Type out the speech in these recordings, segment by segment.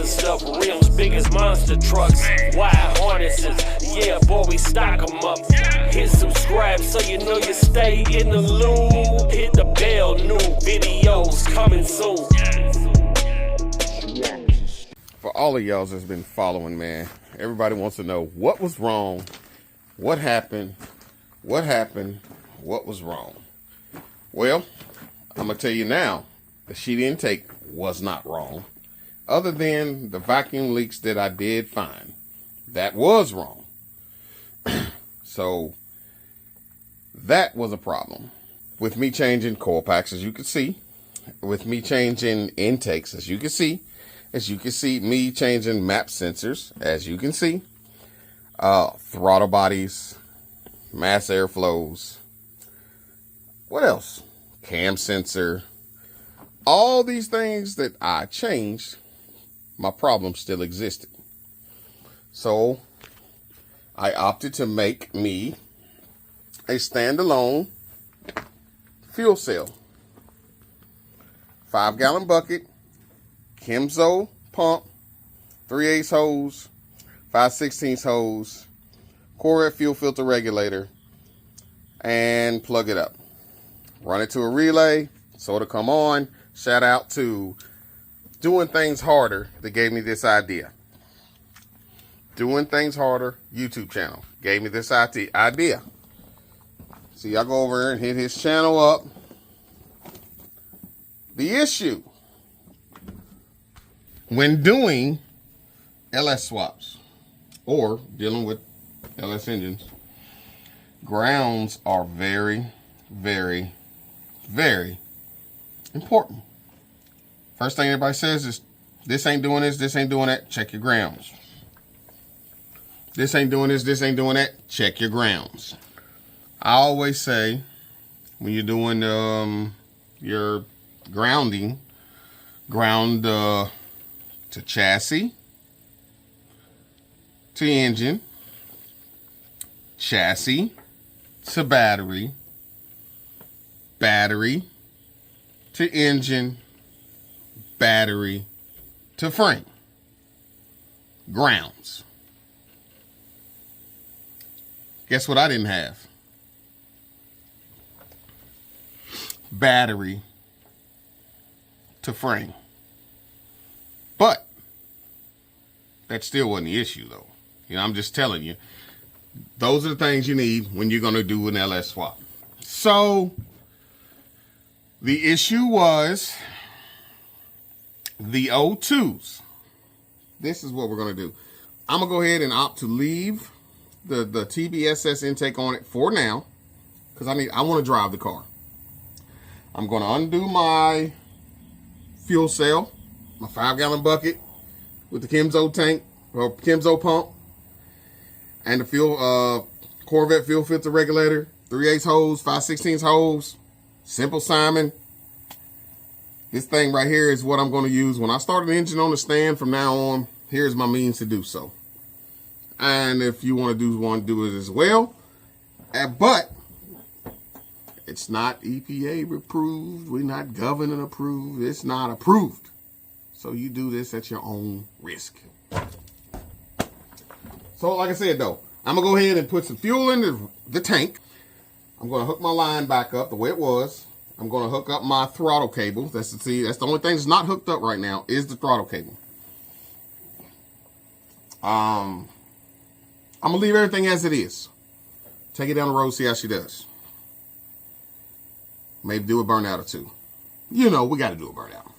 stuff, rims big as monster trucks, wire harnesses, yeah boy we stock 'em up. Hit subscribe so you know you stay in the loop. Hit the bell, new videos coming soon. For all of y'all that's been following, man, everybody wants to know what was wrong, what happened, what was wrong. Well, I'm going to tell you now, the sheet intake was not wrong. Other than the vacuum leaks that I did find, that was wrong. So that was a problem. With me changing coil packs, as you can see, with me changing intakes, as you can see, me changing map sensors, as you can see, throttle bodies, mass airflows, what else? Cam sensor, all these things that I changed, my problem still existed. So I opted to make me a standalone fuel cell. 5-gallon bucket, Chemzo pump, 3/8 hose, 5/16 hose, Corvette fuel filter regulator, and plug it up. Run it to a relay so it'll come on. Shout out to Doing Things Harder that gave me this idea. Doing Things Harder YouTube channel gave me this idea. So y'all go over and hit his channel up. The issue when doing LS swaps or dealing with LS engines, grounds are very, very, very important. First thing everybody says is, this ain't doing this, this ain't doing that, check your grounds. This ain't doing this, this ain't doing that, check your grounds. I always say, when you're doing your grounding, ground to chassis, to engine, chassis to battery, battery to engine, battery to frame. Grounds. Guess what I didn't have? Battery to frame. But that still wasn't the issue, though. You know, I'm just telling you, those are the things you need when you're going to do an LS swap. So the issue was the O2s. This is what we're going to do. I'm going to go ahead and opt to leave the TBSS intake on it for now, because I want to drive the car. I'm going to undo my fuel cell, my 5-gallon bucket with the Chemzo tank or Chemzo pump, and the fuel Corvette fuel filter regulator, 3/8 hose, 5/16 hose, simple Simon. This thing right here is what I'm going to use when I start an engine on the stand. From now on, here's my means to do so. And if you want to do it as well. But it's not EPA approved. We're not government approved. It's not approved. So you do this at your own risk. So like I said, though, I'm going to go ahead and put some fuel in the tank. I'm going to hook my line back up the way it was. I'm going to hook up my throttle cable. That's the only thing that's not hooked up right now is the throttle cable. I'm going to leave everything as it is. Take it down the road, see how she does. Maybe do a burnout or two. You know, we got to do a burnout.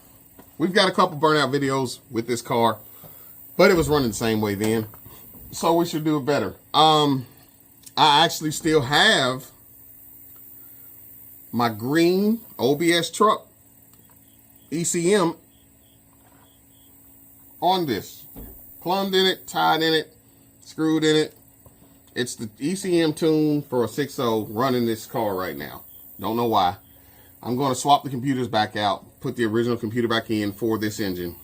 We've got a couple burnout videos with this car, but it was running the same way then. So we should do it better. I actually still have my green OBS truck ECM on this. Plumbed in it, tied in it, screwed in it. It's the ECM tune for a 6.0 running this car right now. Don't know why. I'm going to swap the computers back out, put the original computer back in for this engine,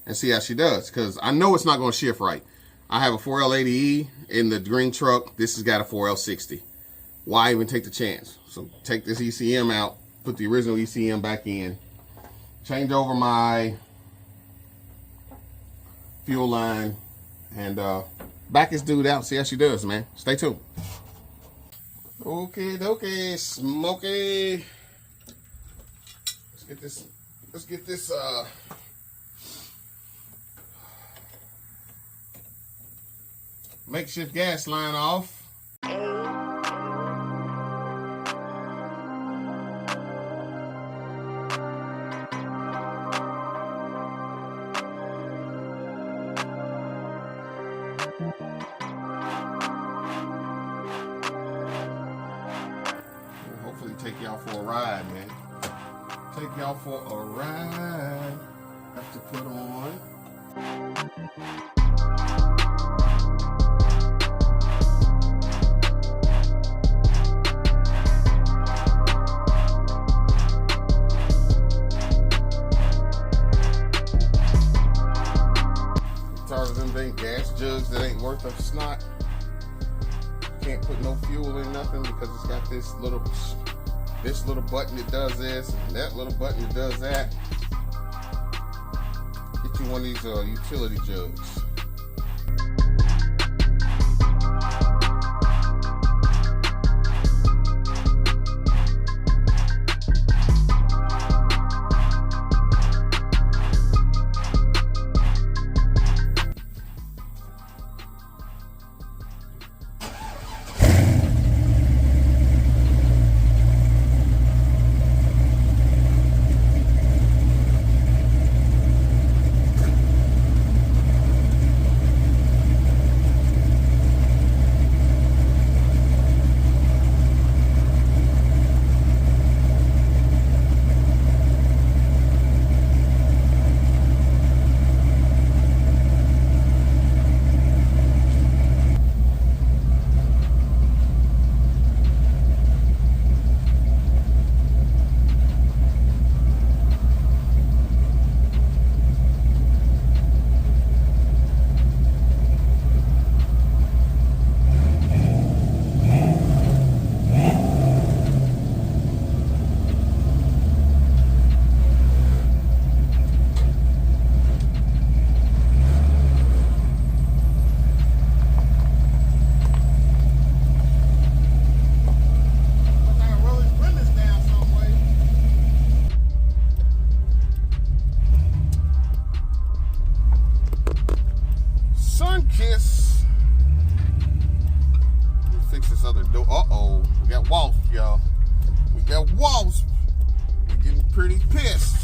and see how she does. Because I know it's not going to shift right. I have a 4L80E in the green truck. This has got a 4L60. Why even take the chance? So take this ECM out, put the original ECM back in, change over my fuel line, and back this dude out and see how she does, man. Stay tuned. Okay, Smokey. Let's get this makeshift gas line off. Hopefully take y'all for a ride, man. Take y'all for a ride. Have to put on. Tired of them dang gas jugs that ain't worth a snot. Can't put no fuel in nothing because it's got this little button that does this, and that little button that does that. Get you one of these utility jugs. SUNKISS. Let me fix this other door. Uh-oh. We got wasp, y'all. We got wasp. We're getting pretty pissed.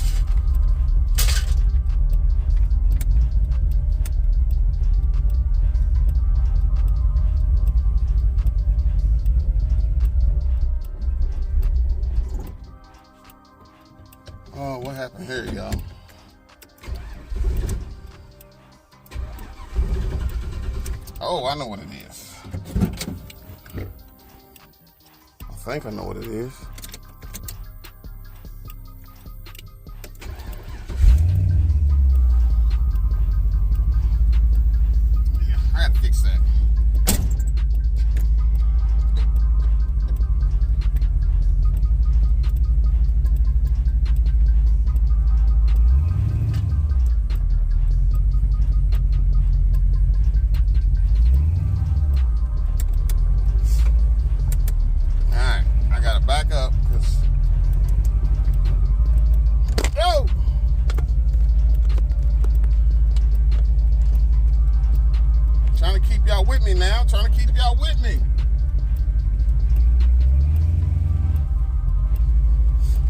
Oh, what happened here, y'all? Oh, I know what it is. I think I know what it is. Yeah, I gotta fix that. Back up, because trying to keep y'all with me now. Trying to keep y'all with me.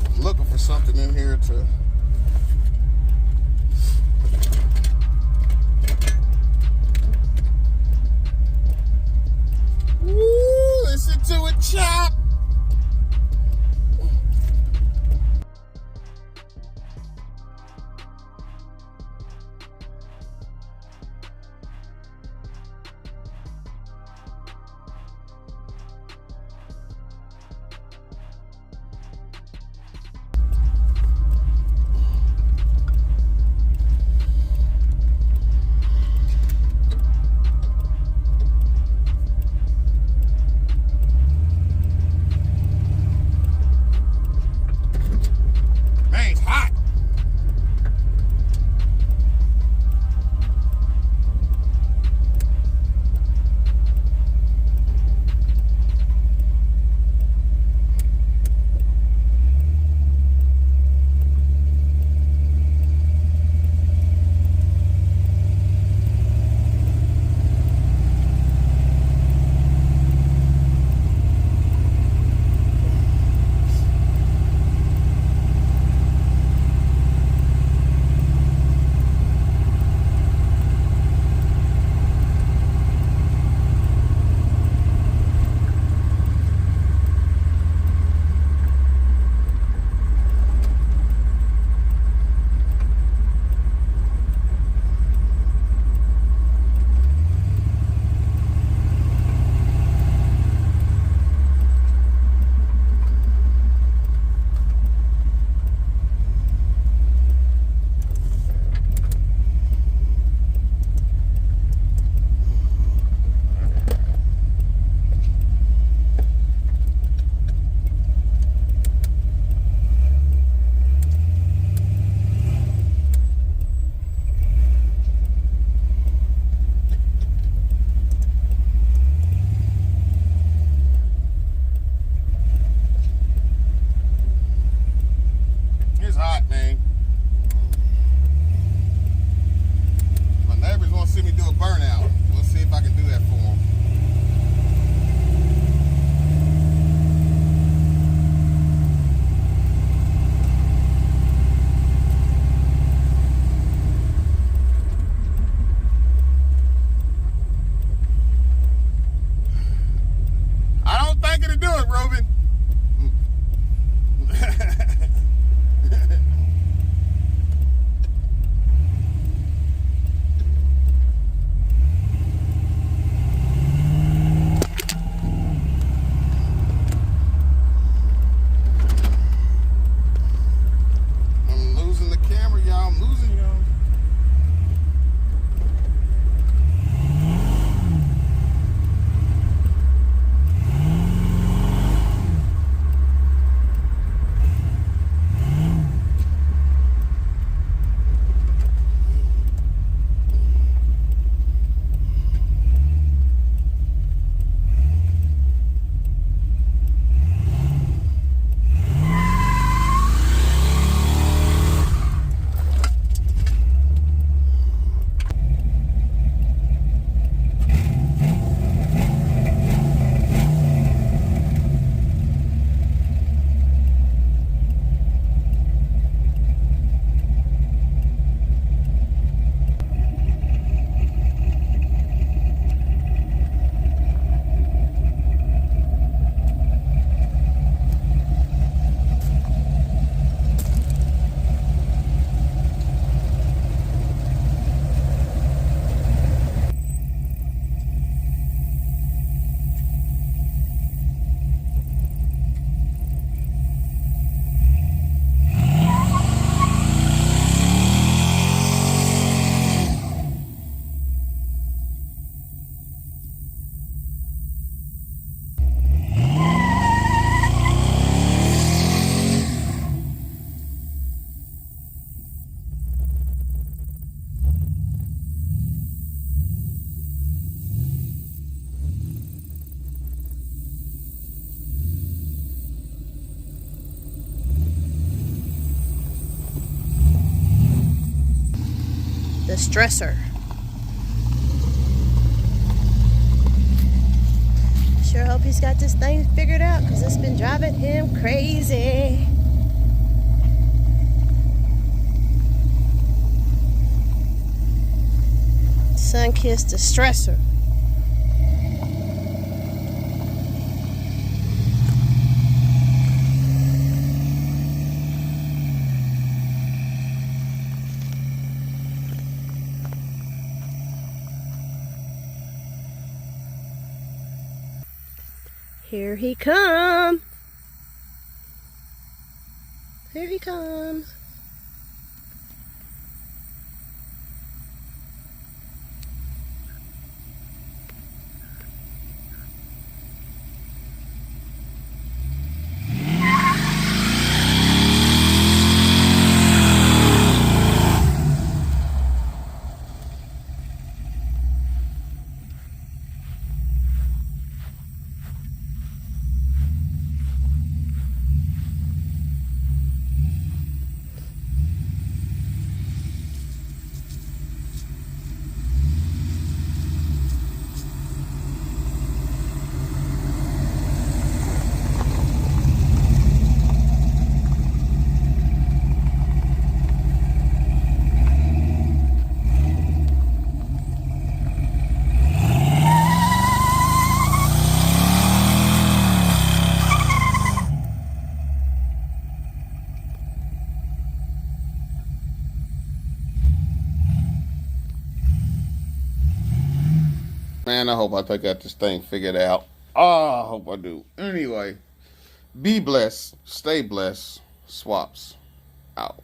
I'm looking for something in here to listen to it chop. Stressor. Sure hope he's got this thing figured out, because it's been driving him crazy. SUNKISS The Stressor. Here he comes. Here he comes. Man, I hope I got this thing figured out. Oh, I hope I do. Anyway, be blessed. Stay blessed. Swaps out.